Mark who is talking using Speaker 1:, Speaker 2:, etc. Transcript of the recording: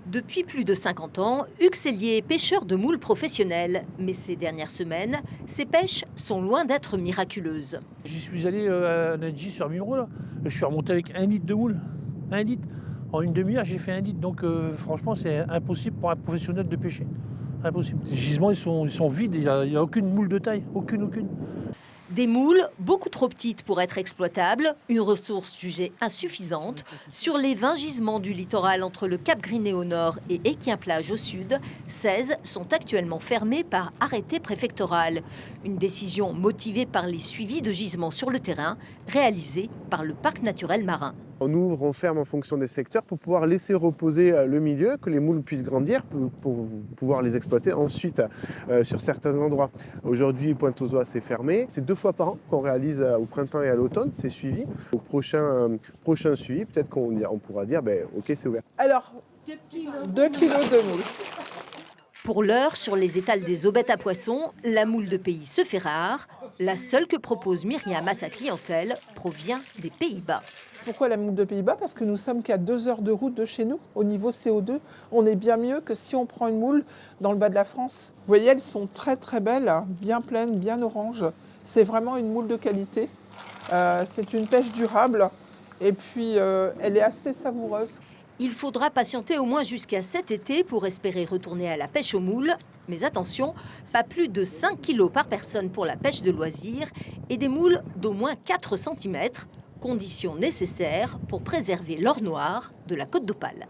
Speaker 1: Depuis plus de 50 ans, Hugues Sellier est pêcheur de moules professionnel. Mais ces dernières semaines, ses pêches sont loin d'être miraculeuses.
Speaker 2: J'y suis allé à Nadji sur Muro, là. Je suis remonté avec 1 litre de moule. 1 litre. En une demi-heure, j'ai fait 1 litre. Donc franchement, c'est impossible pour un professionnel de pêcher. Impossible. Les gisements, ils sont vides. Il n'y a aucune moule de taille. Aucune.
Speaker 1: Des moules beaucoup trop petites pour être exploitables, une ressource jugée insuffisante. Sur les 20 gisements du littoral entre le Cap Griné au nord et Équien-Plage au sud, 16 sont actuellement fermés par arrêté préfectoral. Une décision motivée par les suivis de gisements sur le terrain, réalisés par le parc naturel marin.
Speaker 3: On ouvre, on ferme en fonction des secteurs pour pouvoir laisser reposer le milieu, que les moules puissent grandir pour pouvoir les exploiter ensuite sur certains endroits. Aujourd'hui, Pointe-aux-Oies, c'est fermé. C'est 2 fois par an qu'on réalise au printemps et à l'automne, c'est suivi. Au prochain suivi, peut-être qu'on pourra dire, ok, c'est ouvert.
Speaker 4: Alors, 2 kilos de moules.
Speaker 1: Pour l'heure, sur les étals des aubettes à poissons, la moule de pays se fait rare. La seule que propose Myriam à sa clientèle provient des Pays-Bas.
Speaker 4: Pourquoi la moule de Pays-Bas? Parce que nous sommes qu'à 2 heures de route de chez nous. Au niveau CO2, on est bien mieux que si on prend une moule dans le bas de la France. Vous voyez, elles sont très très belles, bien pleines, bien oranges. C'est vraiment une moule de qualité. C'est une pêche durable et puis elle est assez savoureuse.
Speaker 1: Il faudra patienter au moins jusqu'à cet été pour espérer retourner à la pêche aux moules. Mais attention, pas plus de 5 kilos par personne pour la pêche de loisirs et des moules d'au moins 4 cm, condition nécessaire pour préserver l'or noir de la Côte d'Opale.